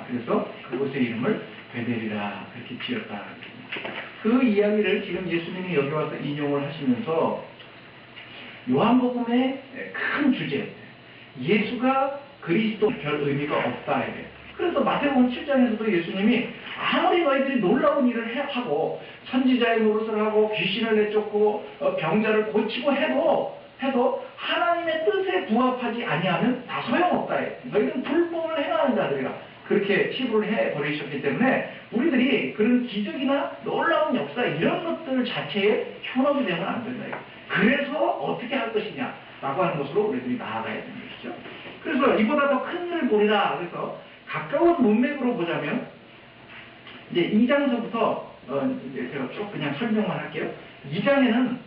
그래서 그곳의 이름을 베델이라 그렇게 지었다. 그 이야기를 지금 예수님이 여기 와서 인용을 하시면서 요한복음의 큰 주제, 예수가 그리스도 별 의미가 없다. 그래서 마태복음 7장에서도 예수님이 아무리 너희들이 놀라운 일을 하고 선지자의 노릇을 하고 귀신을 내쫓고 병자를 고치고 해도 하나님의 뜻에 부합하지 아니하면 다 소용없다. 너희들은 불법을 행하는 자들이라 그렇게 치부를 해버리셨기 때문에 우리들이 그런 기적이나 놀라운 역사 이런 것들 자체에 현혹이 되면 안 된다. 그래서 어떻게 할 것이냐 라고 하는 것으로 우리들이 나아가야 되는 것이죠. 그래서 이보다 더 큰 일을 보리라. 그래서 가까운 문맥으로 보자면 이제 2장서부터 이제 제가 쭉 그냥 설명만 할게요. 2장에는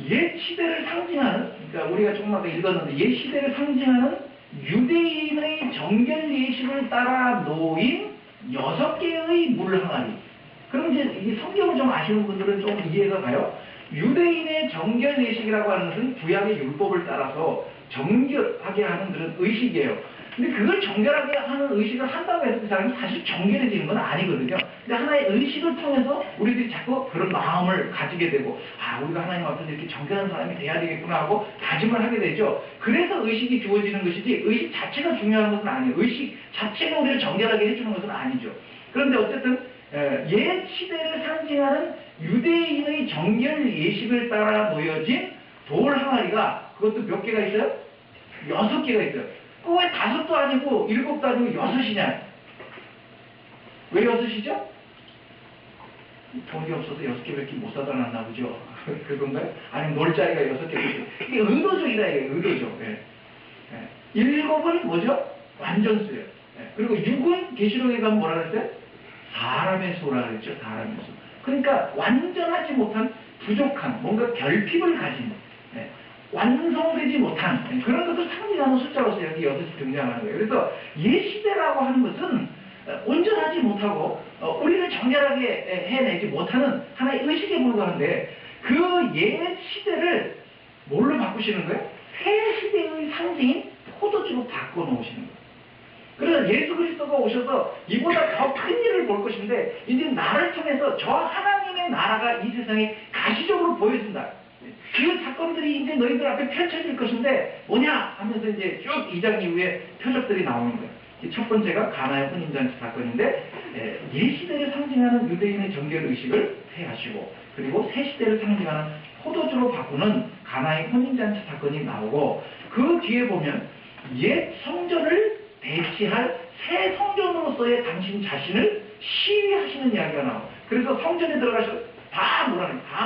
옛 시대를 상징하는, 그러니까 우리가 조금 아까 읽었는데 옛 시대를 상징하는 유대인의 정결 예식을 따라 놓인 6개의 물 항아리. 그럼 이제 이 성경을 좀 아시는 분들은 좀 이해가 가요. 유대인의 정결 예식이라고 하는 것은 구약의 율법을 따라서 정결하게 하는 그런 의식이에요. 근데 그걸 정결하게 하는 의식을 한다고 해서 그 사람이 사실 정결해지는 건 아니거든요. 근데 하나의 의식을 통해서 우리들이 자꾸 그런 마음을 가지게 되고, 우리가 하나님 앞에서 이렇게 정결한 사람이 돼야 되겠구나 하고 다짐을 하게 되죠. 그래서 의식이 주어지는 것이지 의식 자체가 중요한 것은 아니에요. 의식 자체가 우리를 정결하게 해주는 것은 아니죠. 그런데 어쨌든 옛 시대를 상징하는 유대인의 정결 예식을 따라 놓여진 돌 항아리가 그것도 몇 개가 있어요? 6개가 있어요. 왜 5도 아니고 7도 아니고 6이냐? 왜 6이죠? 돈이 없어서 6개밖에 못 사다 놨나 보죠. 그건가요? 아니면 놀자리가 6개. 이게 의도적이다, 이게 의도적. 7은 뭐죠? 완전수예요. 그리고 6은 계시록에 가면 뭐라 그랬어요? 사람의 수라 그랬죠. 사람의 수. 그러니까 완전하지 못한 부족한 뭔가 결핍을 가진 완성되지 못한 그런 것을 상징하는 숫자로서 여기 6이 등장하는 거예요. 그래서 옛 시대라고 하는 것은 온전하지 못하고 우리를 정결하게 해내지 못하는 하나의 의식에 불과한데 그 옛 시대를 뭘로 바꾸시는 거예요? 새 시대의 상징인 포도주로 바꿔놓으시는 거예요. 그래서 예수 그리스도가 오셔서 이보다 더 큰 일을 볼 것인데 이제 나를 통해서 저 하나님의 나라가 이 세상에 가시적으로 보여진다. 그 사건들이 이제 너희들 앞에 펼쳐질 것인데 뭐냐 하면서 이제 쭉 2장 이후에 표적들이 나오는 거예요. 첫 번째가 가나의 혼인잔치 사건인데 옛 시대를 상징하는 유대인의 정결의식을 폐하시고 그리고 새 시대를 상징하는 포도주로 바꾸는 가나의 혼인잔치 사건이 나오고 그 뒤에 보면 옛 성전을 대치할 새 성전으로서의 당신 자신을 시위하시는 이야기가 나와요. 그래서 성전에 들어가셔서 다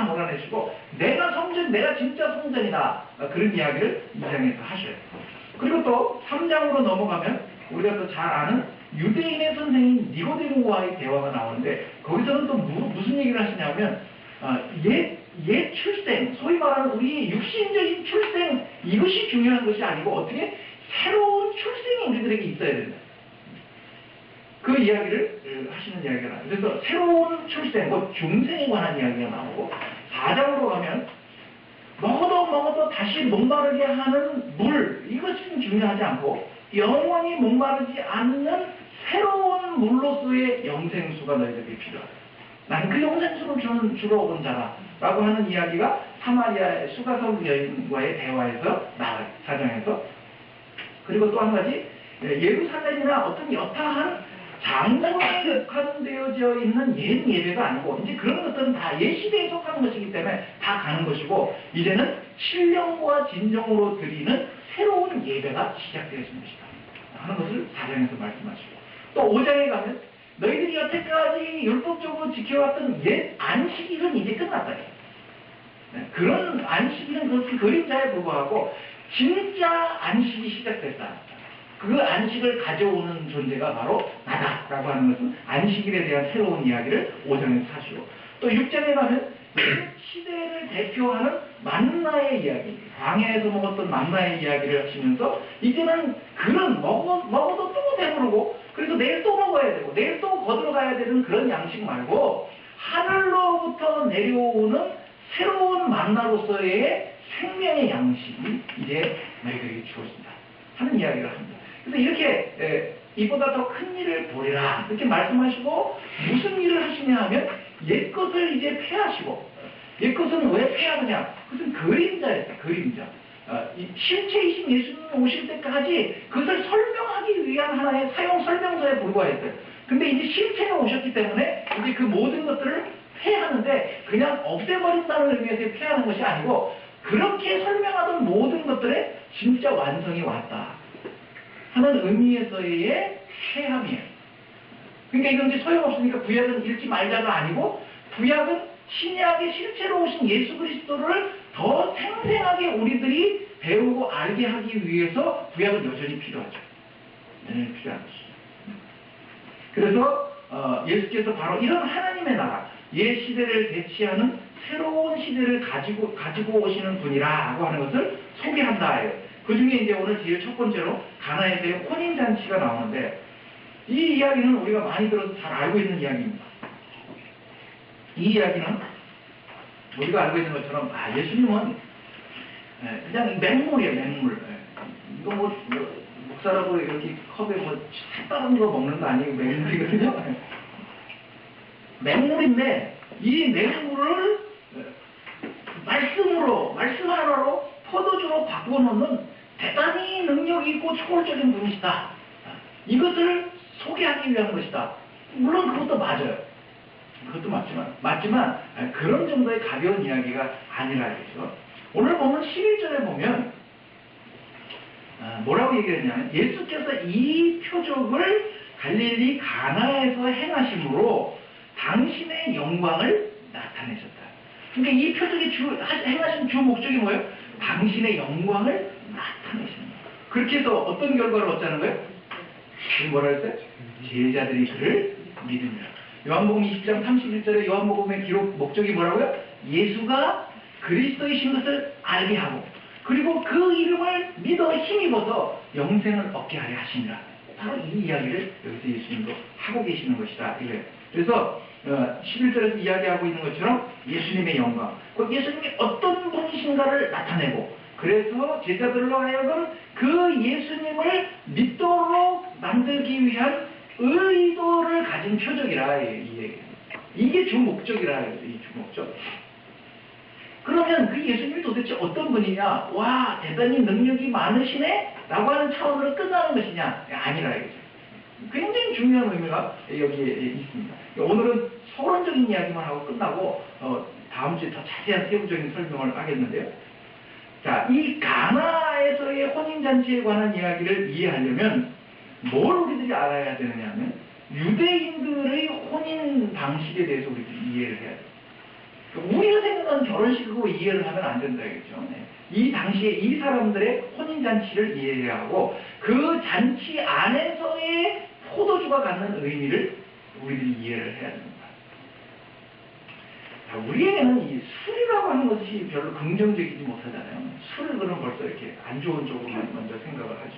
몰아내시고 내가 성전, 내가 진짜 성전이다. 그런 이야기를 2장에서 하셔요. 그리고 또 3장으로 넘어가면 우리가 또 잘 아는 유대인의 선생인 니고데모와의 대화가 나오는데 거기서는 또 무슨 얘기를 하시냐면 옛 출생, 소위 말하는 우리의 육신적인 출생 이것이 중요한 것이 아니고 어떻게 새로운 출생이 우리들에게 있어야 된다. 그 이야기를 하시는 이야기가 나와요. 그래서 새로운 출생, 중생에 관한 이야기가 나오고 4장으로 가면 먹어도 다시 목마르게 하는 물, 이것은 중요하지 않고 영원히 목마르지 않는 새로운 물로서의 영생수가 너희들에게 필요하다. 나는 그 영생수를 주러 온 자다. 라고 하는 이야기가 사마리아의 수가성 여인과의 대화에서 나와요. 4장에서. 그리고 또 한 가지 예루살렘이나 어떤 여타한 장소에 국한되어져 있는 옛 예배가 아니고 이제 그런 것들은 다 옛 시대에 속하는 것이기 때문에 다 가는 것이고 이제는 신령과 진정으로 드리는 새로운 예배가 시작되었습니다 하는 것을 4장에서 말씀하시고 또 5장에 가면 너희들이 여태까지 율법적으로 지켜왔던 옛 안식일은 이제 끝났다. 그런 안식일은 그것은 그림자에 불과하고 진짜 안식이 시작됐다. 그 안식을 가져오는 존재가 바로 나다라고 하는 것은 안식일에 대한 새로운 이야기를 5장에서 하시고 또 6장에 가면 시대를 대표하는 만나의 이야기, 광야에서 먹었던 만나의 이야기를 하시면서 이제는 그런 먹어도 또 배부르고 그래서 내일 또 먹어야 되고 내일 또 거들어 가야 되는 그런 양식 말고 하늘로부터 내려오는 새로운 만나로서의 생명의 양식이 이제 너희들에게 주어진다 하는 이야기를 합니다. 그래서 이렇게 이보다 더 큰 일을 보리라. 이렇게 말씀하시고 무슨 일을 하시냐 하면 옛것을 이제 폐하시고, 옛것은 왜 폐하느냐? 그것은 그림자였어요. 그림자. 이 실체이신 예수님 오실 때까지 그것을 설명하기 위한 하나의 사용 설명서에 불과했어요. 근데 이제 실체가 오셨기 때문에 이제 그 모든 것들을 폐하는데 그냥 없애버린다는 의미에서 폐하는 것이 아니고 그렇게 설명하던 모든 것들의 진짜 완성이 왔다 하는 의미에서의 폐함이에요. 그러니까 이건 이제 소용없으니까 구약은 읽지 말자가 아니고 구약은 신약의 실체로 오신 예수 그리스도를 더 생생하게 우리들이 배우고 알게 하기 위해서 구약은 여전히 필요하죠. 여전히 필요한 것이죠. 그래서 예수께서 바로 이런 하나님의 나라, 옛 시대를 대체하는 새로운 시대를 가지고 오시는 분이라고 하는 것을 소개한다. 그 중에 이제 오늘 제일 첫 번째로 가나에서의 혼인잔치가 나오는데, 이 이야기는 우리가 많이 들어서 잘 알고 있는 이야기입니다. 이 이야기는 우리가 알고 있는 것처럼 예수님은 그냥 맹물이에요. 맹물. 이거 뭐 목사라고 이렇게 컵에 뭐 색다른 거 먹는 거 아니고 맹물이거든요. 맹물인데 이 맹물을 말씀 하나로 포도주로 바꿔놓는 대단히 능력이 있고 초월적인 분이시다. 이것을 소개하기 위한 것이다. 물론 그것도 맞아요. 그것도 맞지만 그런 정도의 가벼운 이야기가 아니라겠죠. 오늘 보면 11절에 보면 뭐라고 얘기했냐면 예수께서 이 표적을 갈릴리 가나에서 행하심으로 당신의 영광을 나타내셨다. 그러니까 이 표적이 행하신 주 목적이 뭐예요? 당신의 영광을 나타내시는 거예요. 그렇게 해서 어떤 결과를 얻자는 거예요? 뭐라 했어요? 제자들이 그를 믿으니라. 요한복음 20장 31절에 요한복음의 기록 목적이 뭐라고요? 예수가 그리스도이신 것을 알게 하고 그리고 그 이름을 믿어 힘입어서 영생을 얻게 하려 하시니라. 바로 이 이야기를 여기서 예수님도 하고 계시는 것이다. 이거예요. 그래서 11절에서 이야기하고 있는 것처럼 예수님의 영광, 곧 예수님이 어떤 분이신가를 나타내고 그래서 제자들로 하여금 그 예수님을 믿도록 만들기 위한 의도를 가진 표적이라 이 얘기예요. 이게 주 목적이라 이 주 목적. 그러면 그 예수님이 도대체 어떤 분이냐? 와, 대단히 능력이 많으시네? 라고 하는 차원으로 끝나는 것이냐? 아니라 이거죠. 굉장히 중요한 의미가 여기에 있습니다. 오늘은 서론적인 이야기만 하고 끝나고 다음 주에 더 자세한 세부적인 설명을 하겠는데요. 자, 이 가나에서의 혼인잔치에 관한 이야기를 이해하려면 뭘 우리들이 알아야 되느냐 하면 유대인들의 혼인 방식에 대해서 우리들이 이해를 해야 돼요. 우리가 생각하는 결혼식이고 이해를 하면 안 된다 이거죠. 이 당시에 이 사람들의 혼인잔치를 이해해야 하고 그 잔치 안에서의 포도주가 갖는 의미를 우리들이 이해를 해야 됩니다. 우리에게는 이 술이라고 하는 것이 별로 긍정적이지 못하잖아요. 술을 그럼 벌써 이렇게 안 좋은 쪽으로만 먼저 생각을 하죠.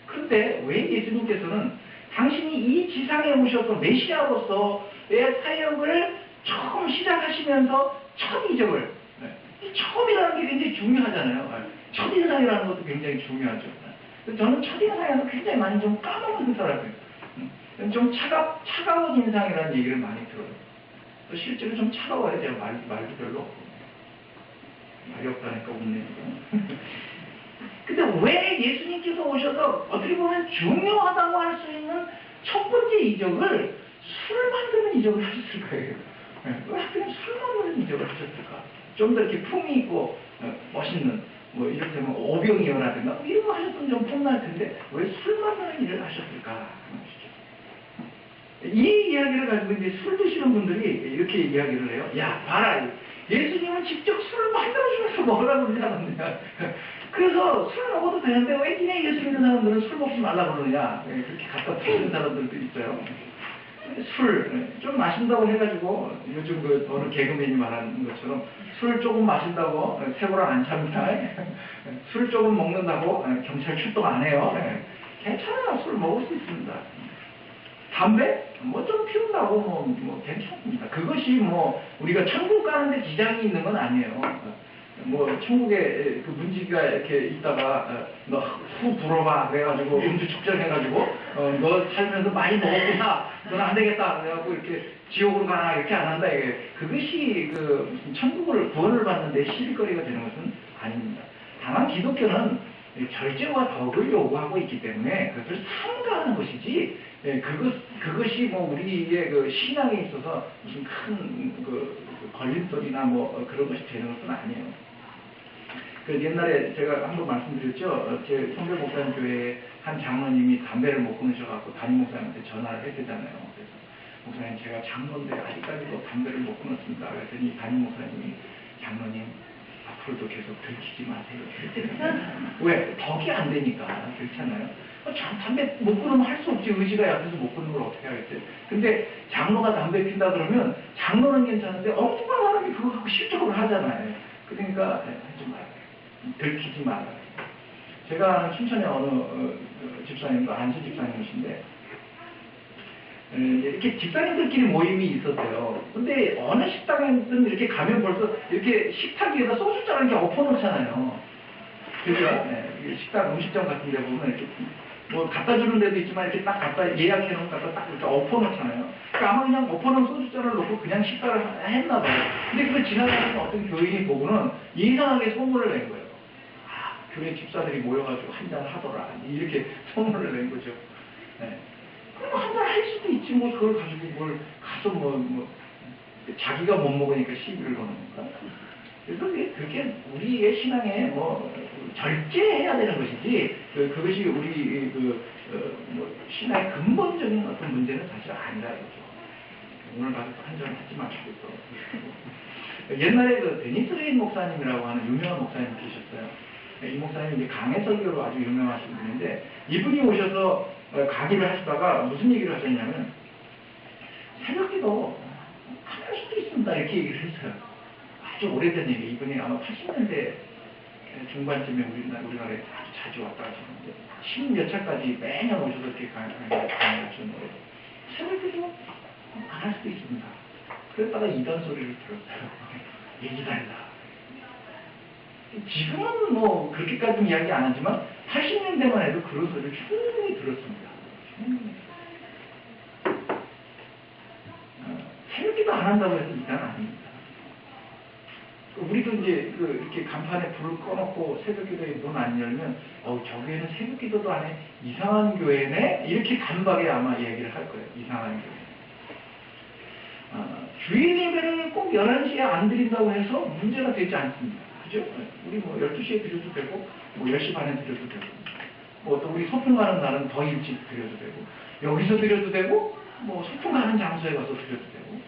그런데 왜 예수님께서는 당신이 이 지상에 오셔서 메시아로서의 사역을 처음 시작하시면서 첫 이적을, 이 처음이라는 게 굉장히 중요하잖아요. 첫인상이라는 것도 굉장히 중요하죠. 저는 첫인상에서 굉장히 많이 좀 까먹는 사람이에요. 좀 차가운 인상이라는 얘기를 많이 들어요. 또 실제로 좀 차가워요. 제가 말도 별로 없고. 말이 없다니까 웃네요. 근데 왜 예수님께서 오셔서 어떻게 보면 중요하다고 할 수 있는 첫 번째 이적을 술 만드는 이적을 하셨을 거예요. 왜 하필 술 만드는 이적을 하셨을까? 좀 더 이렇게 품이 있고 멋있는 뭐 이를테면 오병이어라든가 이런 거 하셨으면 좀 폼날 텐데 왜 술 만드는 일을 하셨을까 하는 것이죠. 이 이야기를 가지고 이제 술 드시는 분들이 이렇게 이야기를 해요. 야, 봐라. 예수님은 직접 술을 만들어주면서 먹으라고 그러지 않았느냐. 그래서 술 먹어도 되는데 왜 니네 예수 믿는 사람들은 술 먹지 말라고 그러느냐. 그렇게 갖다 부르는 사람들도 있어요. 술 좀 마신다고 해가지고 요즘 그 어느 개그맨이 말하는 것처럼 술 조금 마신다고 세고랑 안 찹니다. 술 조금 먹는다고 경찰 출동 안 해요. 괜찮아요. 술 먹을 수 있습니다. 담배? 뭐 좀 피운다고 뭐 괜찮습니다. 그것이 뭐 우리가 천국 가는데 지장이 있는 건 아니에요. 뭐 천국에 그 문지기가 이렇게 있다가 너 후 불어봐 그래가지고 음주 축전해가지고 너 살면서 많이 먹었구나 너는 안 되겠다 그래갖고 이렇게 지옥으로 가나 이렇게 안 한다 이게 그것이 그 무슨 천국을 구원을 받는데 시비거리가 되는 것은 아닙니다. 다만 기독교는 절제와 덕을 요구하고 있기 때문에 그것을 삼가하는 것이지 그것이 뭐 우리의 그 신앙에 있어서 무슨 큰 걸림돌이나 뭐 그런 것이 되는 것은 아니에요. 그 옛날에 제가 한번 말씀드렸죠. 제 성교 목사님 교회에 한 장로님이 담배를 못 끊으셔갖고 담임 목사님한테 전화를 했잖아요. 그래서 목사님 제가 장로인데 아직까지도 담배를 못 끊었습니다. 그랬더니 담임 목사님이 장로님 앞으로도 계속 들키지 마세요. 그랬더니 왜? 덕이 안 되니까 그렇잖아요. 담배 못 끊으면 할 수 없지. 의지가 약해서 못 끊는 걸 어떻게 하겠어요. 근데 장로가 담배 핀다 그러면 장로는 괜찮은데 엉뚱한 사람이 그거 갖고 실적으로 하잖아요. 그러니까 하지 말아요. 들키지 말아요. 제가 아는 춘천에 어느 집사님도 안수 집사님이신데 이렇게 집사님들끼리 모임이 있었어요. 근데 어느 식당에든 이렇게 가면 벌써 이렇게 식탁 위에다 소주잔을 이렇게 엎어놓잖아요. 그러니까 식당 음식점 같은 데 보면 이렇게 뭐 갖다 주는 데도 있지만 이렇게 딱 갖다 예약해 놓은 갖다 딱 이렇게 엎어놓잖아요. 그러니까 아마 그냥 엎어놓은 소주잔을 놓고 그냥 식사를 했나 봐요. 근데 그걸 지나가는 어떤 교인이 보고는 이상하게 소문을 낸 거예요. 아, 교회 집사들이 모여가지고 한잔 하더라. 이렇게 소문을 낸 거죠. 네. 그럼 한잔 할 수도 있지 뭐 그걸 가지고 뭘 가서 뭐 자기가 못 먹으니까 시비를 거는 건가? 그래서 그렇게 우리의 신앙에 뭐 절제해야 되는 것이지 그것이 우리 뭐 신앙의 근본적인 어떤 문제는 사실 아니라 이거죠. 오늘 가서 한잔 하지 마시고 또 옛날에 그 데니스 레인 목사님이라고 하는 유명한 목사님이 계셨어요. 이 목사님이 이제 강해 설교로 아주 유명하신 분인데 이분이 오셔서 강의를 하시다가 무슨 얘기를 하셨냐면 새벽기도 안 할 수도 있습니다 이렇게 얘기를 했어요. 아주 오래된 얘기. 이분이 아마 80년대 중반쯤에 우리나라에 아주 자주 왔다 가셨는데 10몇 차까지 매년 오셔서 이렇게 강의를 하셨는데 새벽기도 안 할 수도 있습니다. 그랬다가 이단 소리를 들었어요. 얘기 달라. 지금은 뭐 그렇게까지는 이야기 안 하지만 80년대만 해도 그런 소리를 충분히 들었습니다. 새벽기도 안 한다고 해서 이단 아닙니다. 우리도 이제 이렇게 간판에 불을 꺼놓고 새벽기도에 문 안 열면 저 교회는 새벽기도도 안 해. 이상한 교회네? 이렇게 단박에 아마 얘기를 할 거예요. 이상한 교회. 주일 예배를 꼭 11시에 안 드린다고 해서 문제가 되지 않습니다. 그죠? 우리 뭐 12시에 드려도 되고 뭐 10시 반에 드려도 되고 뭐 또 우리 소풍 가는 날은 더 일찍 드려도 되고 여기서 드려도 되고 뭐 소풍 가는 장소에 가서 드려도 되고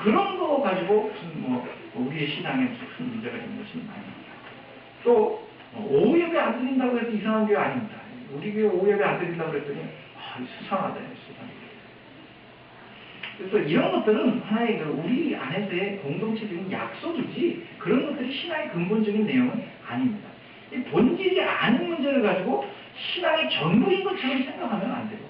그런 거 가지고 무슨 뭐 우리의 신앙에 무슨 큰 문제가 있는 것은 아닙니다. 또 오후 예배 안 드린다고 해서 이상한 교회 아닙니다. 우리 교회 오후 예배 안 드린다고 그랬더니 수상하다. 수상하다. 그래서 이런 것들은 하나의 우리 안에서의 공동체적인 약속이지 그런 것들이 신앙의 근본적인 내용은 아닙니다. 이 본질이 아닌 문제를 가지고 신앙의 전부인 것처럼 생각하면 안 돼요.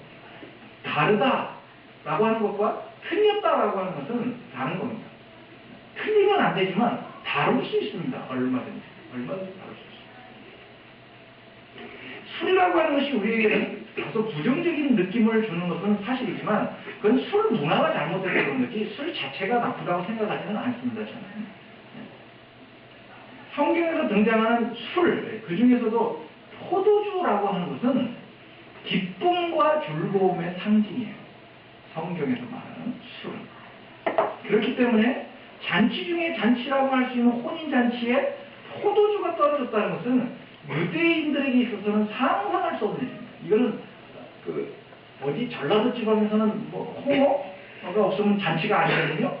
다르다라고 하는 것과 틀렸다라고 하는 것은 다른 겁니다. 틀리면 안 되지만 다룰 수 있습니다. 얼마든지 다룰 수 있습니다. 술이라고 하는 것이 우리에게는 다소 부정적인 느낌을 주는 것은 사실이지만 그건 술 문화가 잘못돼서 그런 거지 술 자체가 나쁘다고 생각하지는 않습니다. 저는. 성경에서 등장하는 술, 그 중에서도 포도주라고 하는 것은 기쁨과 즐거움의 상징이에요. 성경에서 말하는 술. 그렇기 때문에 잔치 중에 잔치라고 할 수 있는 혼인잔치에 포도주가 떨어졌다는 것은 유대인들에게 있어서는 상상할 수 없는 일입니다. 이거는 어디 전라도 지방에서는 뭐 홍어가 없으면 잔치가 아니거든요.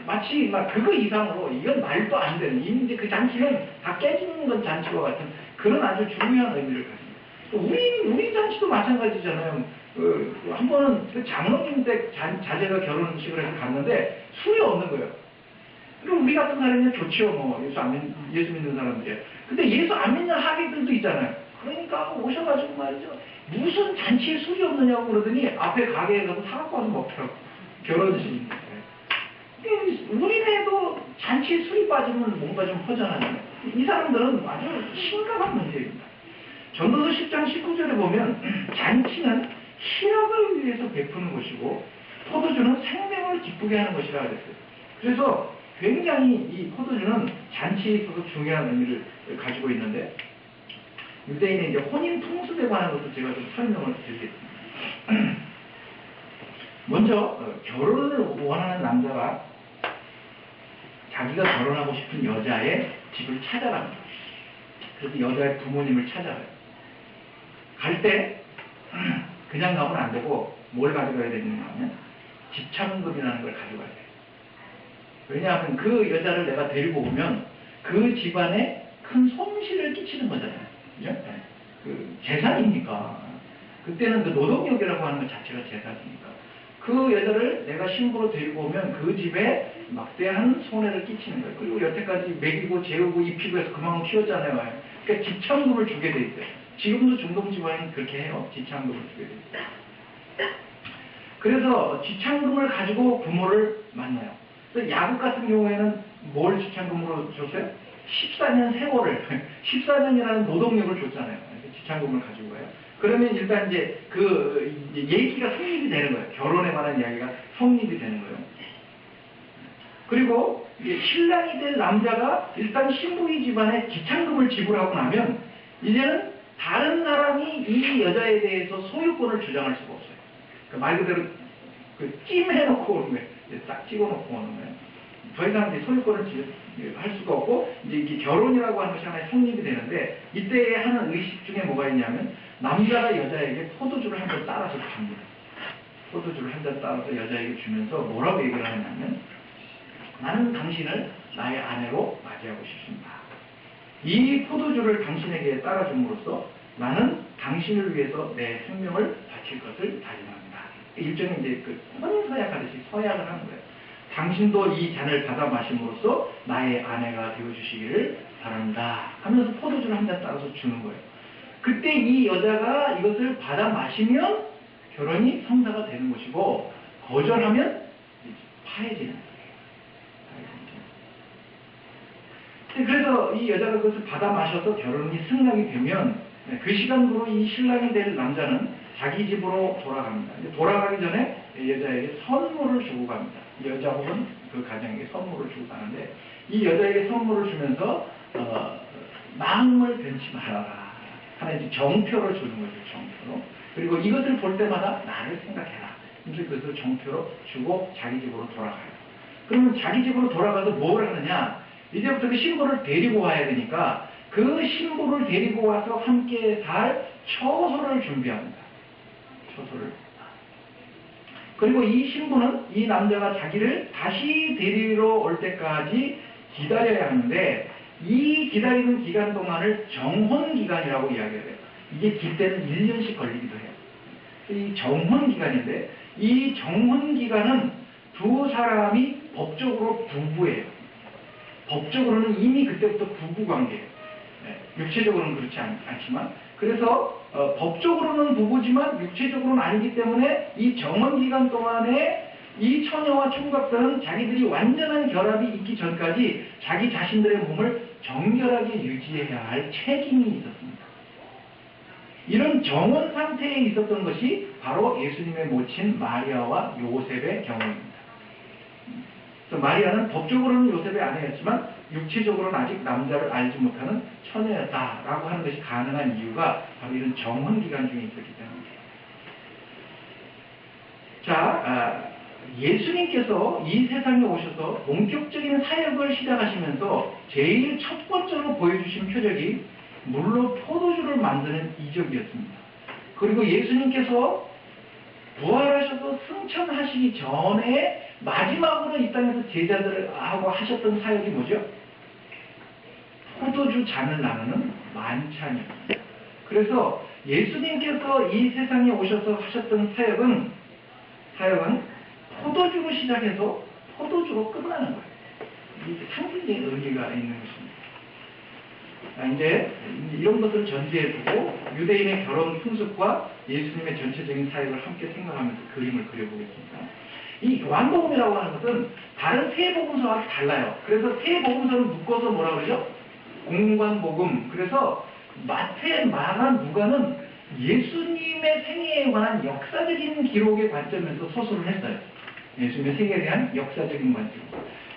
마치 막 그거 이상으로 이건 말도 안 되는 이미 이제 그 잔치는 다 깨지는 건 잔치와 같은 그런 아주 중요한 의미를 가집니다. 우리 잔치도 마찬가지잖아요. 한 번은 그 장로님 때 자제가 결혼식을 해서 갔는데 술이 없는 거예요. 그럼 우리 같은 사람은 좋죠. 뭐 예수 믿는 사람들이에요. 근데 예수 안 믿는 하객들도 있잖아요. 그러니까 오셔가지고 말이죠. 무슨 잔치에 술이 없느냐고 그러더니 앞에 가게에 가서 사갖고 와서 먹더라고. 결혼식인데. 우리네도 잔치에 술이 빠지면 뭔가 좀 허전하잖아요. 이 사람들은 아주 심각한 문제입니다. 전도서 10장 19절에 보면 잔치는 희락을 위해서 베푸는 것이고 포도주는 생명을 기쁘게 하는 것이라 그랬어요. 그래서 굉장히 이 포도주는 잔치에 있어서 중요한 의미를 가지고 있는데 유대인의 이제 혼인 풍습에 관한 것을 제가 좀 설명을 드리겠습니다. 먼저 결혼을 원하는 남자가 자기가 결혼하고 싶은 여자의 집을 찾아갑니다. 그래서 여자의 부모님을 찾아가요. 갈 때 그냥 가면 안 되고 뭘 가져가야 되느냐 하면 지참금이라는 걸 가져가야 돼요. 왜냐하면 그 여자를 내가 데리고 오면 그 집안에 큰 손실을 끼치는 거잖아요. 그죠? 네. 그 재산이니까. 그때는 그 노동력이라고 하는 것 자체가 재산이니까. 그 여자를 내가 신부로 데리고 오면 그 집에 막대한 손해를 끼치는 거예요. 그리고 여태까지 먹이고 재우고 입히고 해서 그만큼 키웠잖아요. 그러니까 지참금을 주게 돼 있어요. 지금도 중동 지방은 그렇게 해요. 지참금을 주게 돼 있어요. 그래서 지참금을 가지고 부모를 만나요. 그래서 야곱 같은 경우에는 뭘 지참금으로 줬어요? 14년 세월을 14년이라는 노동력을 줬잖아요. 지참금을 가지고 가요. 그러면 일단 이제 그 얘기가 성립이 되는 거예요. 결혼에 관한 이야기가 성립이 되는 거예요. 그리고 이제 신랑이 될 남자가 일단 신부의 집안에 지참금을 지불하고 나면 이제는 다른 사람이 이 여자에 대해서 소유권을 주장할 수가 없어요. 그러니까 말 그대로 그 찜해놓고 오는 거예요. 딱 찍어놓고 오는 거예요. 더 이상 이제 소유권을 할 수가 없고 이제 이게 결혼이라고 하는 것이 하나의 성립이 되는데 이때 하는 의식 중에 뭐가 있냐면 남자가 여자에게 포도주를 한 잔 따라서 줍니다. 포도주를 한 잔 따라서 여자에게 주면서 뭐라고 얘기를 하냐면 나는 당신을 나의 아내로 맞이하고 싶습니다. 이 포도주를 당신에게 따라줌으로써 나는 당신을 위해서 내 생명을 바칠 것을 다짐합니다. 일종의 이제 그 혼인서약하듯이 서약을 하는 거예요. 당신도 이 잔을 받아 마심으로써 나의 아내가 되어주시기를 바랍니다. 하면서 포도주를 한 잔 따라서 주는 거예요. 그때 이 여자가 이것을 받아 마시면 결혼이 성사가 되는 것이고 거절하면 파해지는 거예요. 그래서 이 여자가 그것을 받아 마셔서 결혼이 승낙이 되면 그 시간부로 이 신랑이 될 남자는 자기 집으로 돌아갑니다. 돌아가기 전에 여자에게 선물을 주고 갑니다. 여자 혹은 그 가정에게 선물을 주고 가는데 이 여자에게 선물을 주면서 마음을 변치 말아라 하나의 정표를 주는 거죠. 정표로. 그리고 이것을 볼 때마다 나를 생각해라. 이제 그것을 정표로 주고 자기 집으로 돌아가요. 그러면 자기 집으로 돌아가서 뭘 하느냐? 이제부터 그 신부를 데리고 와야 되니까 그 신부를 데리고 와서 함께 살 처소를 준비합니다. 처소를. 그리고 이 신부는 이 남자가 자기를 다시 데리러 올 때까지 기다려야 하는데 이 기다리는 기간 동안을 정혼기간이라고 이야기해요. 이게 길 때는 1년씩 걸리기도 해요. 이 정혼기간인데 이 정혼기간은 두 사람이 법적으로 부부예요. 법적으로는 이미 그때부터 부부관계예요. 육체적으로는 그렇지 않지만 그래서 법적으로는 부부지만 육체적으로는 아니기 때문에 이 정혼기간 동안에 이 처녀와 총각들은 자기들이 완전한 결합이 있기 전까지 자기 자신들의 몸을 정결하게 유지해야 할 책임이 있었습니다. 이런 정혼 상태에 있었던 것이 바로 예수님의 모친 마리아와 요셉의 경우입니다. 그래서 마리아는 법적으로는 요셉의 아내였지만 육체적으로는 아직 남자를 알지 못하는 처녀였다라고 하는 것이 가능한 이유가 바로 이런 정혼기간 중에 있었기 때문입니다. 자, 예수님께서 이 세상에 오셔서 본격적인 사역을 시작하시면서 제일 첫 번째로 보여주신 표적이 물로 포도주를 만드는 이적이었습니다. 그리고 예수님께서 부활하셔서 승천하시기 전에 마지막으로 이 땅에서 제자들하고 하셨던 사역이 뭐죠? 포도주 잔을 나누는 만찬이었습니다. 그래서 예수님께서 이 세상에 오셔서 하셨던 사역은 포도주로 시작해서 포도주로 끝나는 거예요. 이게 상징적인 의미가 있는 것입니다. 이제 이런 것을 전제해 두고 유대인의 결혼 풍습과 예수님의 전체적인 사역을 함께 생각하면서 그림을 그려보겠습니다. 이 요한복음이라고 하는 것은 다른 세 복음서와 달라요. 그래서 세 복음서를 묶어서 뭐라 그러죠? 공관복음. 그래서 마태, 마가, 누가는 예수님의 생애에 관한 역사적인 기록의 관점에서 서술을 했어요. 예수님의 생애에 대한 역사적인 관점.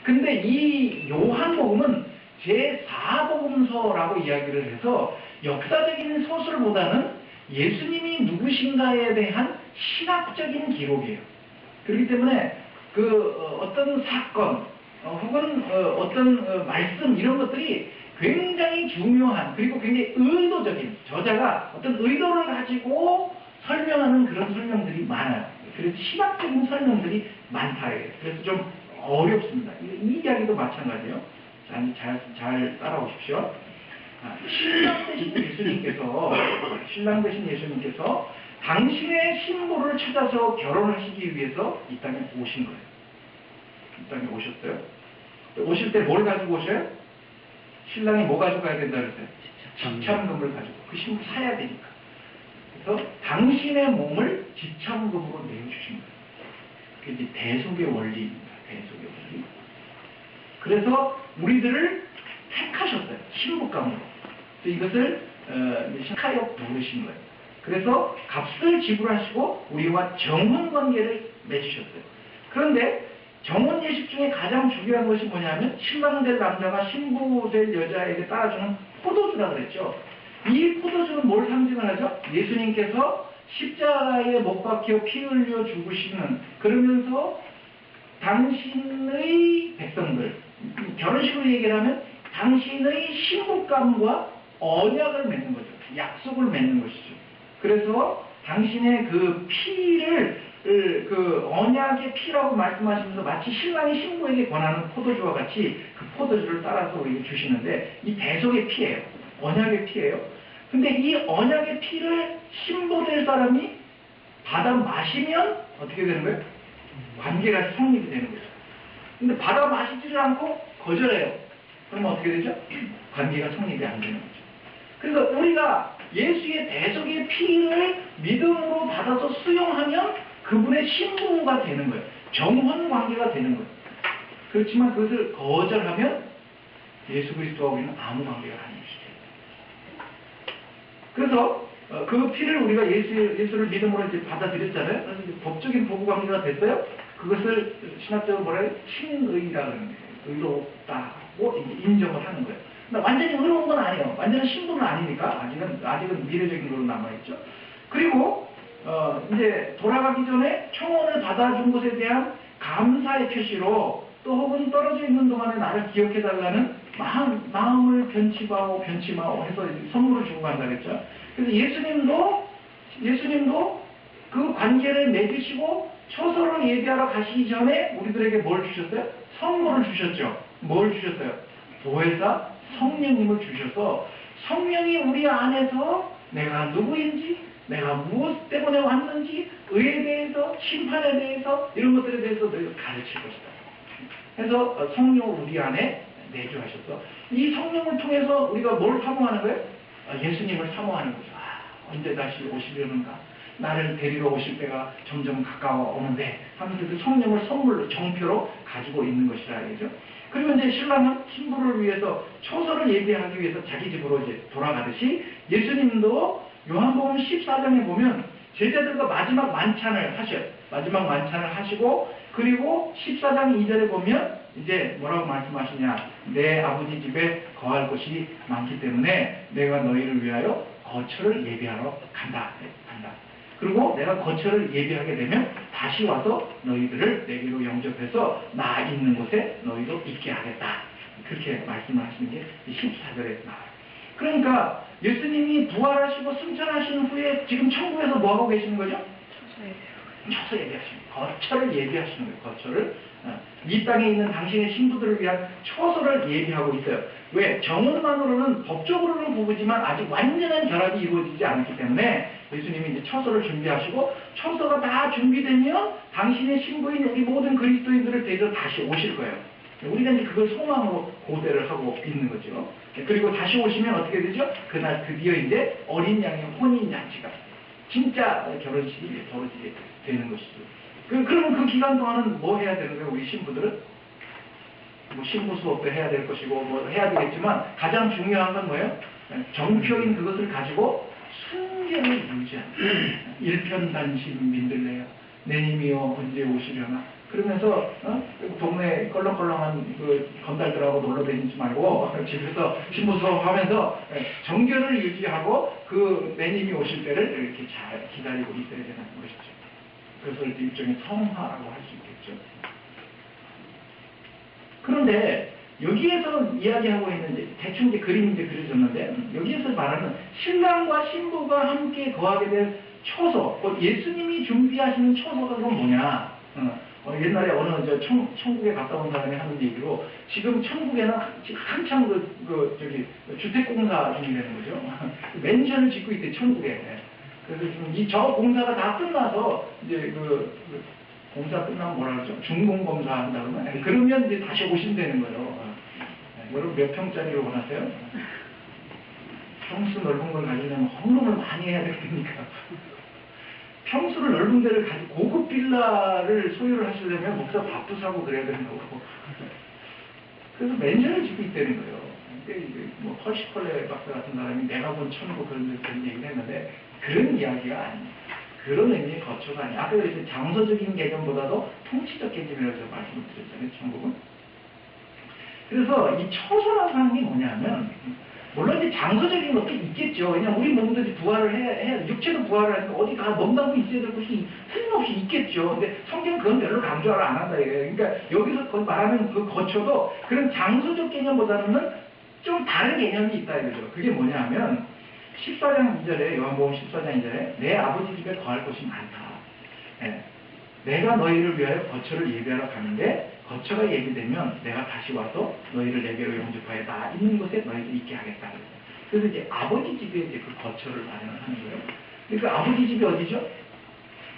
근데 이 요한복음은 제4복음서라고 이야기를 해서 역사적인 서술보다는 예수님이 누구신가에 대한 신학적인 기록이에요. 그렇기 때문에 어떤 사건 혹은 어떤 말씀 이런 것들이 굉장히 중요한 그리고 굉장히 의도적인 저자가 어떤 의도를 가지고 설명하는 그런 설명들이 많아요. 그래서 신학적인 설명들이 많다. 그래서 좀 어렵습니다. 이 이야기도 마찬가지예요. 잘 따라오십시오. 신랑 되신 예수님께서 당신의 신부를 찾아서 결혼하시기 위해서 이 땅에 오신 거예요. 이 땅에 오셨어요. 오실 때 뭘 가지고 오셔요? 신랑이 뭐 가지고 가야 된다 그랬어요? 지참금을 가지고. 그 신부 사야 되니까. 그래서 당신의 몸을 지참금으로 내어주신 거예요. 그게 이제 대속의 원리입니다. 대속의 원리. 그래서 우리들을 택하셨어요. 신부감으로. 그래서 이것을 신카역 부르신 거예요. 그래서 값을 지불하시고 우리와 정혼관계를 맺으셨어요. 그런데 정혼예식 중에 가장 중요한 것이 뭐냐면 신랑 될 남자가 신부 될 여자에게 따라주는 포도주라 그랬죠. 이 포도주는 뭘 상징을 하죠? 예수님께서 십자가에 못 박혀 피 흘려 죽으시는 그러면서 당신의 백성들 결혼식으로 얘기를 하면 당신의 신부감과 언약을 맺는 거죠. 약속을 맺는 것이죠. 그래서 당신의 그 피를 그 언약의 피라고 말씀하시면서 마치 신랑이 신부에게 권하는 포도주와 같이 그 포도주를 따라서 우리에게 주시는데 이 대속의 피예요. 언약의 피예요. 근데 이 언약의 피를 신부 될 사람이 받아 마시면 어떻게 되는 거예요? 관계가 성립이 되는 거죠. 근데 받아 마시지를 않고 거절해요. 그러면 어떻게 되죠? 관계가 성립이 안 되는 거죠. 그래서 우리가 예수의 대속의 피를 믿음으로 받아서 수용하면 그분의 신부가 되는 거예요. 정혼 관계가 되는 거예요. 그렇지만 그것을 거절하면 예수 그리스도와 우리는 아무 관계가 아닌 것이죠. 그래서 그 피를 우리가 예수를 믿음으로 이제 받아들였잖아요. 그래서 이제 법적인 보고 관계가 됐어요. 그것을 신학적으로 뭐라 해요? 신의라고 하는 거예요. 의롭다고 인정을 하는 거예요. 그러니까 완전히 의로운 건 아니에요. 완전히 신부는 아니니까 아직은 미래적인 걸로 남아있죠. 그리고 이제 돌아가기 전에 청혼을 받아준 것에 대한 감사의 표시로 또 혹은 떨어져 있는 동안에 나를 기억해달라는 마음을 변치마오 해서 선물을 주고 간다 그랬죠. 그래서 예수님도 그 관계를 맺으시고 처소를 예비하러 가시기 전에 우리들에게 뭘 주셨어요? 선물을 주셨죠. 뭘 주셨어요? 보혜사 성령님을 주셔서 성령이 우리 안에서 내가 누구인지 내가 무엇 때문에 왔는지 의에 대해서 심판에 대해서 이런 것들에 대해서 너희가 가르칠 것이다. 그래서 성령을 우리 안에 내주하셔서 이 성령을 통해서 우리가 뭘 사모하는 거예요? 예수님을 사모하는 거죠. 언제 다시 오시려는가? 나를 데리러 오실 때가 점점 가까워 오는데 하면서 그 성령을 선물로 정표로 가지고 있는 것이라 이죠. 그리고 이제 신랑은 신부를 위해서 초소를 예비하기 위해서 자기 집으로 이제 돌아가듯이 예수님도 요한복음 14장에 보면 제자들과 마지막 만찬을 하셔요. 마지막 만찬을 하시고 그리고 14장 2절에 보면 이제 뭐라고 말씀하시냐? 내 아버지 집에 거할 곳이 많기 때문에 내가 너희를 위하여 거처를 예비하러 간다. 그리고 내가 거처를 예비하게 되면 다시 와서 너희들을 내게로 영접해서 나 있는 곳에 너희도 있게 하겠다. 그렇게 말씀을 하시는 게 14절에 나와요. 그러니까 예수님이 부활하시고 승천하신 후에 지금 천국에서 뭐하고 계시는 거죠? 처소 예비하시는 거예요. 거처를 예비하시는 거예요. 거처를. 이 땅에 있는 당신의 신부들을 위한 처소를 예비하고 있어요. 왜? 정원만으로는 법적으로는 부부지만 아직 완전한 결합이 이루어지지 않았기 때문에 예수님이 이제 처소를 준비하시고 처소가 다 준비되면 당신의 신부인 우리 모든 그리스도인들을 데리러 다시 오실 거예요. 우리가 이제 그걸 소망으로 고대를 하고 있는 거죠. 그리고 다시 오시면 어떻게 되죠? 그날 드디어 이제 어린 양의 혼인잔치가 진짜 결혼식이 벌어지게 되는 것이죠. 그러면 그 기간 동안은 뭐 해야 되는 거예요? 우리 신부들은? 뭐 신부 수업도 해야 될 것이고 뭐 해야 되겠지만 가장 중요한 건 뭐예요? 정표인 그것을 가지고 순결을 유지하는 일편단심 민들레야 내님이여 언제 오시려나 그러면서 동네 껄렁껄렁한 그 건달들하고 놀러 다니지 말고 집에서 신부 수업하면서 정결을 유지하고 그 내님이 오실 때를 이렇게 잘 기다리고 있어야 되는 것이죠. 그래서 일종의 성화라고 할 수 있겠죠. 그런데 여기에서 이야기하고 있는 대충 이제 그림이 이제 그려졌는데 여기에서 말하는 신랑과 신부가 함께 거하게 될 처소, 예수님이 준비하시는 처소가 그럼 뭐냐? 옛날에 어느 천국에 갔다 온 사람이 하는 얘기로 지금 천국에는 지금 한창 저기 주택공사 중이라는 거죠. 맨션을 짓고 있대 천국에. 그래서 지금 저 공사가 다 끝나서 이제 공사 끝나면 뭐라 그러죠? 준공검사 한다 그러면 그러면 이제 다시 오신다는 거예요. 여러분 몇 평짜리를 원하세요? 평수 넓은 걸 가지려면 헌금을 많이 해야 되니까 평수를 넓은 데를 가지고 고급 빌라를 소유를 하시려면 목사 밥도 사고 그래야 되는 거고 그래서 맨션을 짓고 있다는 거예요. 뭐 펄시컬레 박사 같은 사람이 내가 본 천국 그런 얘기를 했는데 그런 이야기가 아니에요. 그런 의미의 거처가 아니에요. 아까 그랬죠. 장소적인 개념보다도 통치적 개념이라고 제가 말씀을 드렸잖아요. 천국은. 그래서 이 처소라고 하는 게 뭐냐면 물론 이제 장소적인 것도 있겠죠. 왜냐면 우리 몸들이 부활을 해야 육체도 부활을 하니까 어디 가 넘나고 있어야 될 곳이 틀림없이 있겠죠. 근데 성경은 그건 별로 강조를 안 한다 이거예요. 그러니까 여기서 말하는 그 거처도 그런 장소적 개념보다는 좀 다른 개념이 있다 이거죠. 그게 뭐냐면 14장 2절에 요한복음 14장 2절에 내 아버지 집에 거할 곳이 많다. 예. 내가 너희를 위하여 거처를 예비하러 가는데 거처가 예비되면 내가 다시 와서 너희를 내게로 영접하여 나 있는 곳에 너희도 있게 하겠다. 그래서 이제 아버지 집에 이제 그 거처를 마련을 하는 거예요. 그러니까 아버지 집이 어디죠?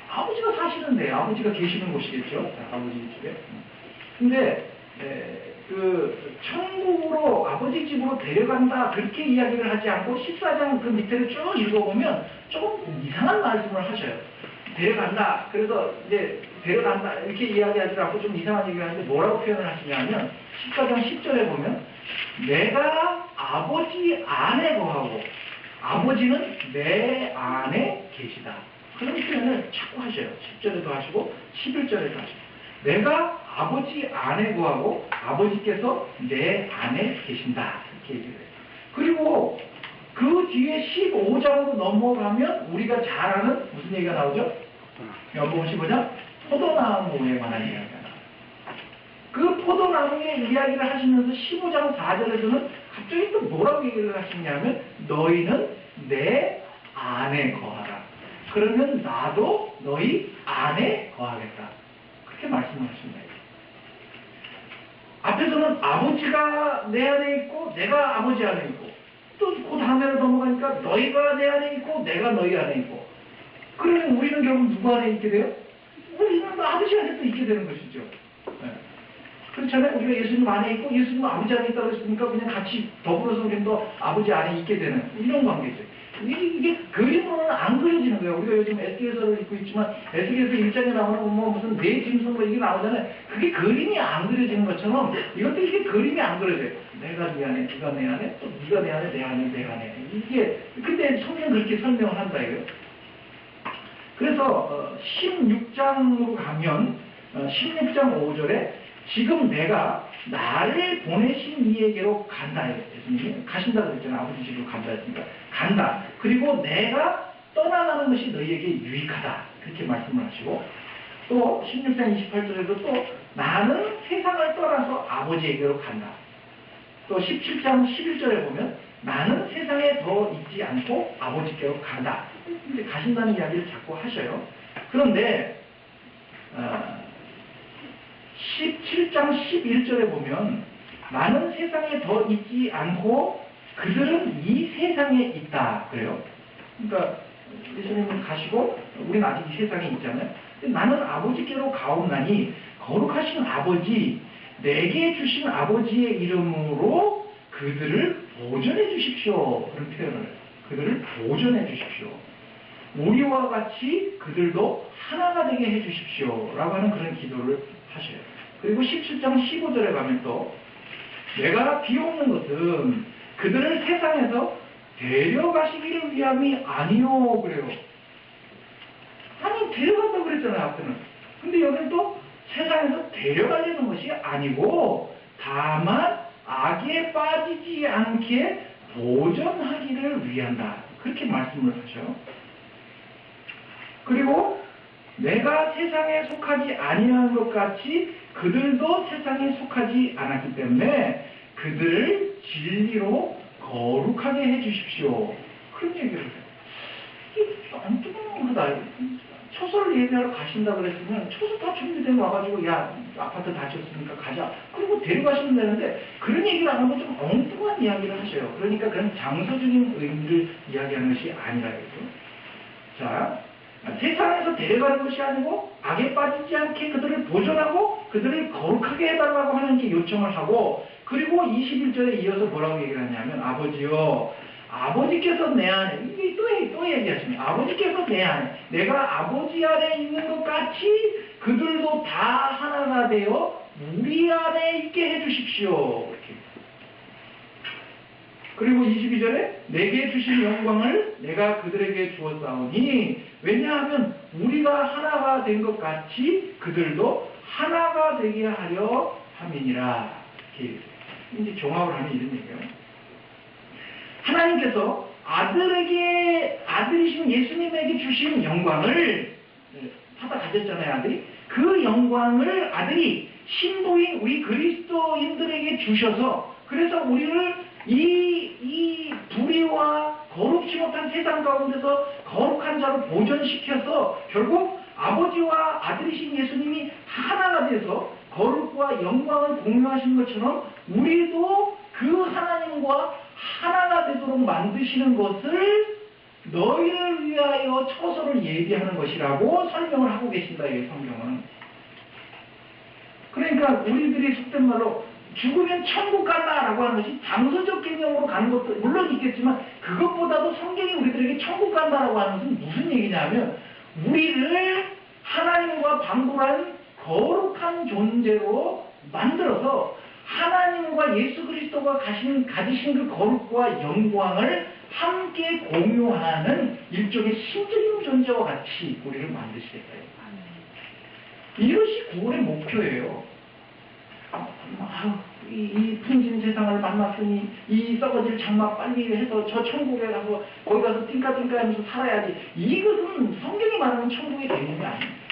아버지가 사시는데 아버지가 계시는 곳이겠죠. 아버지 집에. 근데 그 천국으로 아버지 집으로 데려간다 그렇게 이야기를 하지 않고 14장 그 밑에를 쭉 읽어보면 조금 이상한 말씀을 하셔요. 데려간다. 그래서 이제 데려간다 이렇게 이야기하지 않고 좀 이상한 얘기를 하는데 뭐라고 표현을 하시냐면 14장 10절에 보면 내가 아버지 안에 거하고 아버지는 내 안에 계시다. 그런 표현을 자꾸 하셔요. 10절에도 하시고 11절에도 하시고 내가 아버지 안에 거하고 아버지께서 내 안에 계신다. 이렇게 얘기를 해요. 그리고 그 뒤에 15장으로 넘어가면 우리가 잘 아는 무슨 얘기가 나오죠? 요한복음 15장 포도나무에 관한 이야기가 나와요. 그 포도나무의 이야기를 하시면서 15장 4절에서는 갑자기 또 뭐라고 얘기를 하시냐면 너희는 내 안에 거하라. 그러면 나도 너희 안에 거하겠다. 그렇게 말씀을 하십니다. 앞에서는 아버지가 내 안에 있고 내가 아버지 안에 있고 또 그 다음에로 넘어가니까 너희가 내 안에 있고 내가 너희 안에 있고 그러면 우리는 결국 누구 안에 있게 돼요? 우리는 아버지 안에 또 있게 되는 것이죠. 네. 그렇잖아요. 우리가 예수님 안에 있고 예수님 아버지 안에 있다고 했으니까 그냥 같이 더불어서 우리는 또 아버지 안에 있게 되는 이런 관계죠. 이게 그림으로는 안 그려지는 거예요. 우리가 요즘 에스겔서를 읽고 있지만 에스겔서 1장에 나오는 뭐 무슨 네 짐승 뭐 이게 나오잖아요. 그게 그림이 안 그려지는 것처럼 이것도 이게 그림이 안 그려져요. 내가 네 안에, 네가 내 안에, 또 네가 내 안에, 내 안에, 내 안에. 이게 근데 성경 그렇게 설명을 한다 이거예요. 그래서 16장으로 가면 16장 5절에 지금 내가 나를 보내신 이에게로 간다. 예수님이 가신다고 했잖아요. 아버지 집으로 간다 했으니까 간다. 그리고 내가 떠나가는 것이 너희에게 유익하다. 그렇게 말씀을 하시고 또 16장 28절에도 또 나는 세상을 떠나서 아버지에게로 간다. 또 17장 11절에 보면 나는 세상에 더 있지 않고 아버지께로 간다. 이제 가신다는 이야기를 자꾸 하셔요. 그런데 17장 11절에 보면 나는 세상에 더 있지 않고 그들은 이 세상에 있다. 그래요. 그러니까 예수님은 가시고 우리는 아직 이 세상에 있잖아요. 나는 아버지께로 가옵나니 거룩하신 아버지 내게 주신 아버지의 이름으로 그들을 보존해 주십시오. 그런 표현을. 그들을 보존해 주십시오. 우리와 같이 그들도 하나가 되게 해 주십시오. 라고 하는 그런 기도를 하셔요. 그리고 17장 15절에 가면 또 내가 비옵는 것은 그들을 세상에서 데려가시기를 위함이 아니요 그래요. 하나님 데려간다고 그랬잖아요 앞에는. 근데 여기는 또 세상에서 데려가려는 것이 아니고 다만 악에 빠지지 않게 보존하기를 위한다. 그렇게 말씀을 하죠. 그리고 내가 세상에 속하지 아니한 것 같이 그들도 세상에 속하지 않았기 때문에 그들을 진리로 거룩하게 해주십시오. 그런 얘기를 해요. 이게 엉뚱하다. 초소를 예배하러 가신다 그랬으면 초소 다 준비되면 와가지고 야 아파트 다 지었으니까 가자. 그리고 데려가시면 되는데 그런 얘기를 안 하고 좀 엉뚱한 이야기를 하셔요. 그러니까 그런 장소적인 의미를 이야기하는 것이 아니라 이거죠. 자, 세상에서 데려가는 것이 아니고 악에 빠지지 않게 그들을 보존하고 그들을 거룩하게 해달라고 하는 게 요청을 하고 그리고 21절에 이어서 뭐라고 얘기를 하냐면 아버지요 아버지께서 내 안에 이게 또 얘기하시네. 아버지께서 내 안에 내가 아버지 안에 있는 것 같이 그들도 다 하나가 되어 우리 안에 있게 해주십시오. 이렇게. 그리고 22절에 내게 주신 영광을 내가 그들에게 주었사오니 왜냐하면 우리가 하나가 된 것 같이 그들도 하나가 되게 하려 함이니라. 이렇게 이제 종합을 하면 이런 얘기예요. 하나님께서 아들이신 예수님에게 주신 영광을 하다 가졌잖아요, 아들이. 그 영광을 아들이 신부인 우리 그리스도인들에게 주셔서 그래서 우리를 이 불의와 거룩지 못한 세상 가운데서 거룩한 자로 보존시켜서 결국 아버지와 아들이신 예수님이 하나가 돼서 거룩과 영광을 공유하시는 것처럼 우리도 그 하나님과 하나가 되도록 만드시는 것을 너희를 위하여 처소를 예비하는 것이라고 설명을 하고 계신다, 이 성경은. 그러니까 우리들이 속된 말로 죽으면 천국 간다라고 하는 것이 장소적 개념으로 가는 것도 물론 있겠지만 그것보다도 성경이 우리들에게 천국 간다라고 하는 것은 무슨 얘기냐면 우리를 하나님과 방불한 거룩한 존재로 만들어서 하나님과 예수 그리스도가 가지신 그 거룩과 영광을 함께 공유하는 일종의 신적인 존재와 같이 우리를 만드시겠다. 이것이 구원의 목표예요. 이 풍진 세상을 만났으니 이 썩어질 장막 빨리 해서 저 천국에 가서 거기 가서 띵까띵까 하면서 살아야지. 이것은 성경이 말하는 천국의 개념이 아닙니다.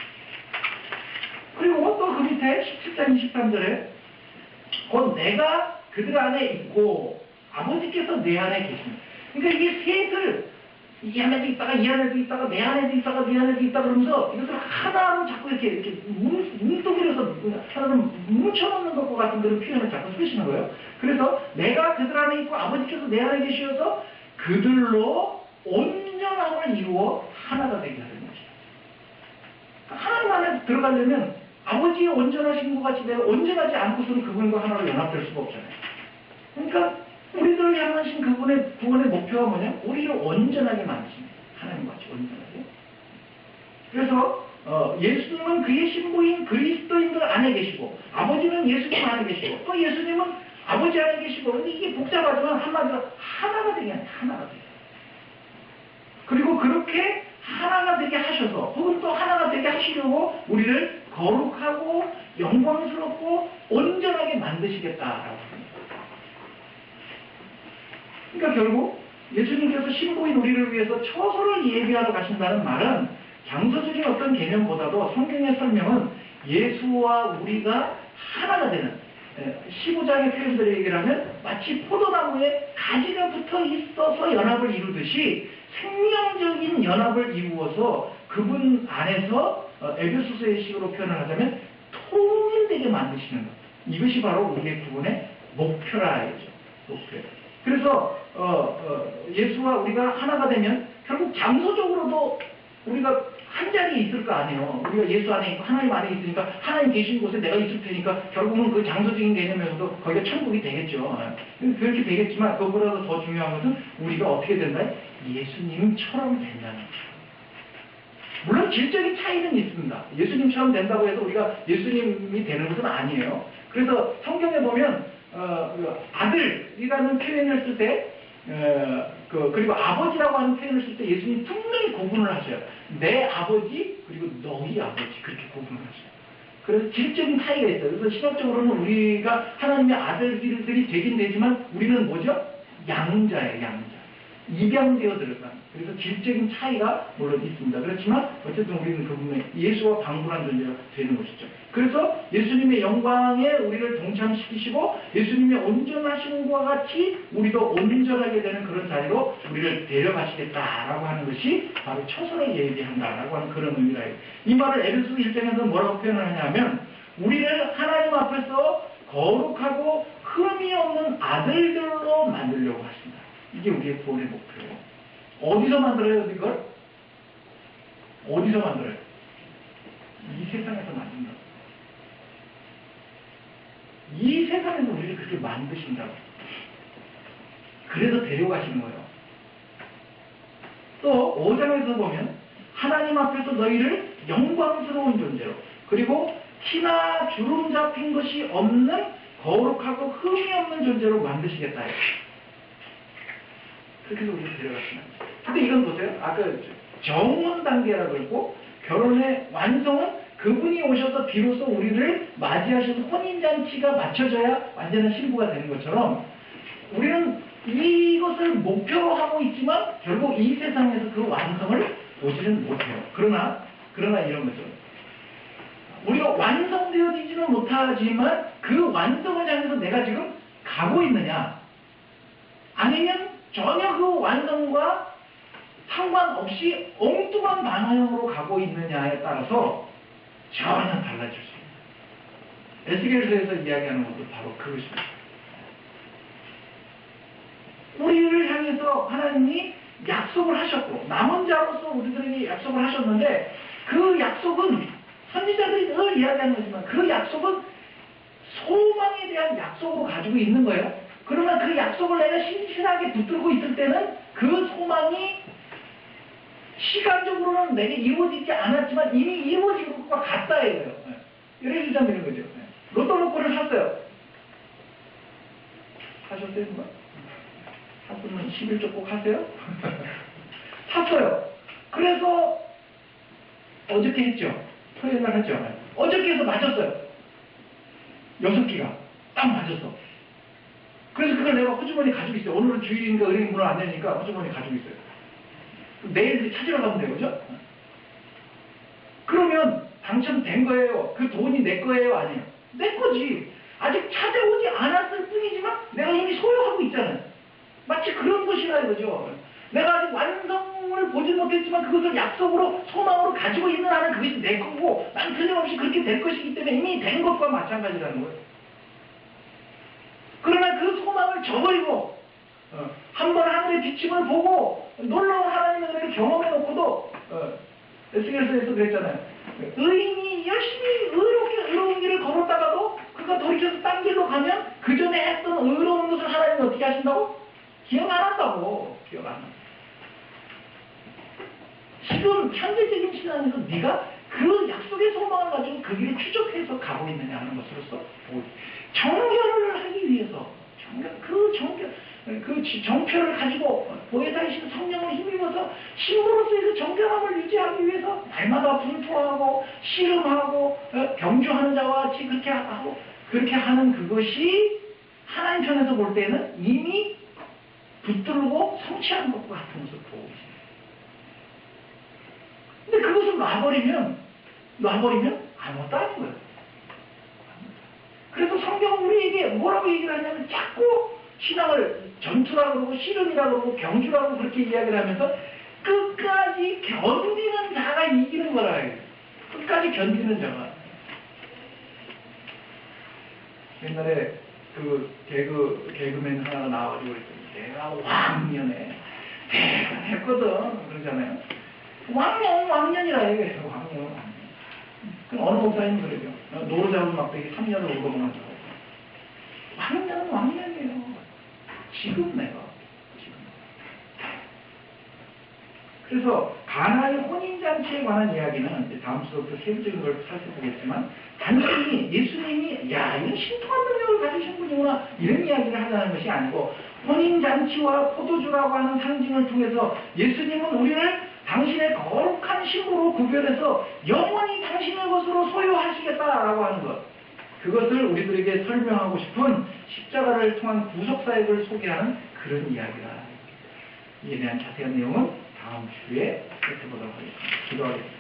그리고 또 그 밑에 17장 23절에 곧 내가 그들 안에 있고 아버지께서 내 안에 계십니다. 그러니까 이게 셋을 이 안에도 있다가 이 안에도 있다가 내 안에도 있다가 네 안에도 있다가 그러면서 이것을 하나로 자꾸 이렇게 뭉뚱그려서 하나로 뭉쳐놓는 것과 같은 그런 표현을 자꾸 쓰시는 거예요. 그래서 내가 그들 안에 있고 아버지께서 내 안에 계셔서 그들로 온전함을 이루어 하나가 되게 하는 것이다. 하나님 안에 들어가려면 아버지의 온전하신 것 같이 내가 온전하지 않고서는 그분과 하나로 연합될 수가 없잖아요. 그러니까 우리들을 향하신 그분의 구원의 목표가 뭐냐? 우리를 온전하게 만드십니다. 하나님과 같이 온전하게. 그래서 예수님은 그의 신부인 그리스도인들 안에 계시고 아버지는 예수님 안에 계시고 또 예수님은 아버지 안에 계시고 근데 이게 복잡하지만 한마디로 하나가 되게 하는 하나가 되게. 그리고 그렇게 하나가 되게 하셔서 혹은 또 하나가 되게 하시려고 우리를 거룩하고 영광스럽고 온전하게 만드시겠다라고 합니다. 그러니까 결국 예수님께서 신부인 우리를 위해서 처소를 예비하러 가신다는 말은 장소적인 어떤 개념보다도 성경의 설명은 예수와 우리가 하나가 되는 15장의 표현대로 얘기를 하면 마치 포도나무에 가지가 붙어 있어서 연합을 이루듯이 생명적인 연합을 이루어서 그분 안에서 에베소서의 식으로 표현을 하자면 통일되게 만드시는 것. 이것이 바로 우리의 구원의 목표라 이거죠. 목표. 그래서 예수와 우리가 하나가 되면 결국 장소적으로도 우리가 한 자리에 있을 거 아니에요. 우리가 예수 안에 있고 하나님 안에 있으니까 하나님 계신 곳에 내가 있을 테니까 결국은 그 장소적인 개념에서도 거기가 천국이 되겠죠. 그렇게 되겠지만 그거보다도 더 중요한 것은 우리가 어떻게 된다? 예수님처럼 된다는 거죠. 물론 질적인 차이는 있습니다. 예수님처럼 된다고 해서 우리가 예수님이 되는 것은 아니에요. 그래서 성경에 보면 아들이라는 표현을 쓸 때 그리고 아버지라고 하는 표현을 쓸 때 예수님이 분명히 구분을 하셔요. 내 아버지 그리고 너희 아버지 그렇게 구분을 하셔요. 그래서 질적인 차이가 있어요. 그래서 신학적으로는 우리가 하나님의 아들들이 되긴 되지만 우리는 뭐죠? 양자예요. 양자. 입양되어 들어간. 그래서 질적인 차이가 물론 있습니다. 그렇지만 어쨌든 우리는 그분의 예수와 방불한 존재가 되는 것이죠. 그래서 예수님의 영광에 우리를 동참시키시고 예수님의 온전하심과 같이 우리도 온전하게 되는 그런 자리로 우리를 데려가시겠다라고 하는 것이 바로 처소를 얘기한다라고 하는 그런 의미라요. 이 말을 에베소 1장에서 뭐라고 표현을 하냐면 우리를 하나님 앞에서 거룩하고 흠이 없는 아들들로 만들려고 하십니다. 이게 우리의 구원의 목표예요. 어디서 만들어요, 이걸? 어디서 만들어요? 이 세상에서 만든다. 이 세상에서 우리를 그렇게 만드신다고. 그래서 데려가시는 거예요. 또 5장에서 보면 하나님 앞에서 너희를 영광스러운 존재로 그리고 티나 주름 잡힌 것이 없는 거룩하고 흠이 없는 존재로 만드시겠다 해요. 그렇게 해서 우리를 데려가시는 거예요. 근데 이건 보세요. 아까 정원 단계라고 했고 결혼의 완성은 그분이 오셔서 비로소 우리를 맞이하셔서 혼인잔치가 맞춰져야 완전한 신부가 되는 것처럼 우리는 이것을 목표로 하고 있지만 결국 이 세상에서 그 완성을 보지는 못해요. 그러나 이런 거죠. 우리가 완성되어지지는 못하지만 그 완성을 향해서 내가 지금 가고 있느냐 아니면 전혀 그 완성과 상관없이 엉뚱한 방향으로 가고 있느냐에 따라서 전혀 달라질 수 있습니다. 에스겔서에서 이야기하는 것도 바로 그것입니다. 우리를 향해서 하나님이 약속을 하셨고 남은 자로서 우리들에게 약속을 하셨는데 그 약속은 선지자들이 늘 이야기하는 거지만 그 약속은 소망에 대한 약속으로 가지고 있는 거예요. 그러면 그 약속을 내가 신실하게 붙들고 있을 때는 그 소망이 시간적으로는 내게 이루어지지 않았지만 이미 이루어진 것과 같다 이거예요. 예를 들자면 이런 거죠. 로또 복권을 샀어요. 하셨어요? 뭐? 샀으면 11조 꼭 하세요? 샀어요. 그래서 어저께 했죠. 토요일 날 했죠. 어저께 해서 맞았어요. 6개가 딱 맞았어. 그래서 그걸 내가 호주머니 가지고 있어요. 오늘은 주일이니까 은행 문을 안 내니까 호주머니 가지고 있어요. 내일 찾으러 가면 돼요. 그죠? 그러면 당첨된 거예요. 그 돈이 내 거예요? 아니에요? 내 거지. 아직 찾아오지 않았을 뿐이지만 내가 이미 소유하고 있잖아요. 마치 그런 것이라 이거죠. 내가 아직 완성을 보지 못했지만 그것을 약속으로 소망으로 가지고 있는 한은 그것이 내 거고 난 틀림없이 그렇게 될 것이기 때문에 이미 된 것과 마찬가지라는 거예요. 그러나 그 소망을 저버리고 한번 하늘의 비침을 보고 놀라운 하나님의 은혜를 경험해 놓고도 에스겔서에서 그랬잖아요. 의인이 열심히 의로운 길을 걸었다가도 그가 돌이켜서 딴 길로 가면 그 전에 했던 의로운 것을 하나님이 어떻게 하신다고? 기억 안 한다고. 기억 안 한다. 지금 현재적인 시간에서 네가 그 약속의 소망을 가지고 그 길을 추적해서 가고 있느냐 하는 것으로서 정결을 하기 위해서 그 정표를 가지고 보혜사이신 성령을 힘입어서 신부로서의 그 정결함을 유지하기 위해서 날마다 분투하고 씨름하고 경주하는 자와 같이 그렇게 하는 그것이 하나님 편에서 볼 때는 이미 붙들고 성취한 것과 같은 것을 보고 있습니다. 근데 그것을 놔버리면 아무것도 아닌 거예요. 그래서 성경은 우리에게 뭐라고 얘기를 하냐면 자꾸 신앙을 전투라고 그러고 씨름이라고 그러고 경주라고 그렇게 이야기를 하면서 끝까지 견디는 자가 이기는 거라 해요. 끝까지 견디는 자가. 옛날에 그 개그맨 하나 나와가지고 그랬더니 내가 왕년에 대단했거든 그러잖아요. 왕년이라 얘기해요. 왕년. 그럼 어느 목사님 그러죠. 노루잡은 막대기 3년을 울고먹는다고. 왕년은 왕년이에요. 지금 내가. 그래서 가나의 혼인잔치에 관한 이야기는 이제 다음 수업부터 세부적인 걸 살펴보겠지만 단순히 예수님이 야 이런 신통한 능력을 가지신 분이구나 이런 이야기를 하자는 것이 아니고 혼인잔치와 포도주라고 하는 상징을 통해서 예수님은 우리를 당신의 거룩한 신부로 구별해서 영원히 당신의 것으로 소유하시겠다라고 하는 것 그것을 우리들에게 설명하고 싶은 십자가를 통한 구속사역을 소개하는 그런 이야기다. 이에 대한 자세한 내용은 다음 주에 살펴보도록 하겠습니다. 기도하겠습니다.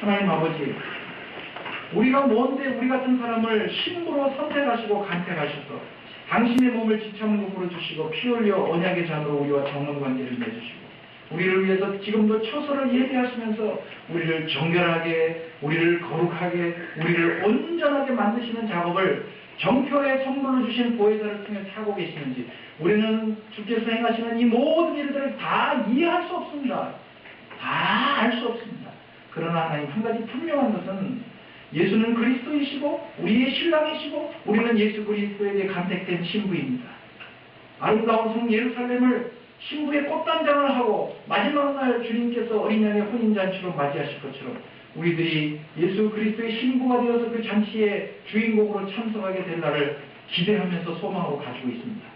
하나님 아버지, 우리가 뭔데 우리 같은 사람을 신부로 선택하시고 간택하셔서 당신의 몸을 지참으로 주시고 피 흘려 언약의 잔으로 우리와 정원 관계를 맺으시고 우리를 위해서 지금도 처소를 예비하시면서 우리를 정결하게, 우리를 거룩하게, 우리를 온전하게 만드시는 작업을 정표의 선물로 주신 보혜사를 통해 하고 계시는지 우리는 주께서 행하시는 이 모든 일들을 다 이해할 수 없습니다. 다 알 수 없습니다. 그러나 하나님 한 가지 분명한 것은 예수는 그리스도이시고 우리의 신랑이시고 우리는 예수 그리스도에게 간택된 신부입니다. 아름다운 성 예루살렘을 신부의 꽃단장을 하고 마지막 날 주님께서 어린 양의 혼인잔치로 맞이하실 것처럼 우리들이 예수 그리스도의 신부가 되어서 그 잔치의 주인공으로 참석하게 될 날을 기대하면서 소망으로 가지고 있습니다.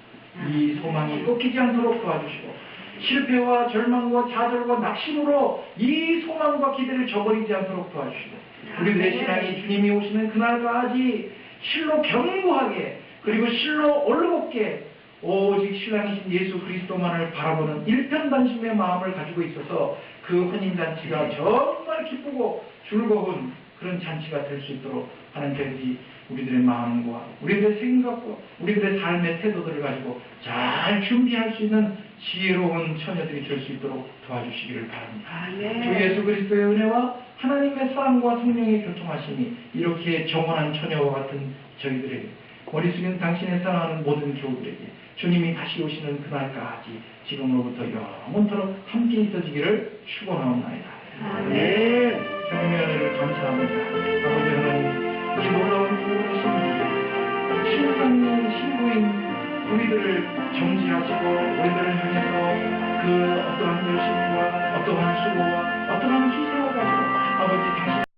이 소망이 꺾이지 않도록 도와주시고 실패와 절망과 좌절과 낙심으로 이 소망과 기대를 저버리지 않도록 도와주시고 우리들의 신앙이 주님이 오시는 그날까지 실로 견고하게 그리고 실로 올곧게 오직 신랑이신 예수 그리스도만을 바라보는 일편단심의 마음을 가지고 있어서 그 혼인잔치가 정말 기쁘고 즐거운 그런 잔치가 될 수 있도록 하나님께서 우리들의 마음과 우리들의 생각과 우리들의 삶의 태도들을 가지고 잘 준비할 수 있는 지혜로운 처녀들이 될 수 있도록 도와주시기를 바랍니다. 주 예수 그리스도의 은혜와 하나님의 사랑과 성령의 교통하심이 이렇게 정원한 처녀와 같은 저희들에게 머릿속에는 당신의 사랑하는 모든 교우들에게 주님이 다시 오시는 그날까지 지금으로부터 영원토록 함께 있어지기를 축원하옵나이다. 아멘. 하나님을 감사합니다. 아버지 하나님 이 놀라운 구원의 신부인 신부인 우리들을 정지하시고 우리들을 향해서 그 어떠한 열심과 어떠한 수고와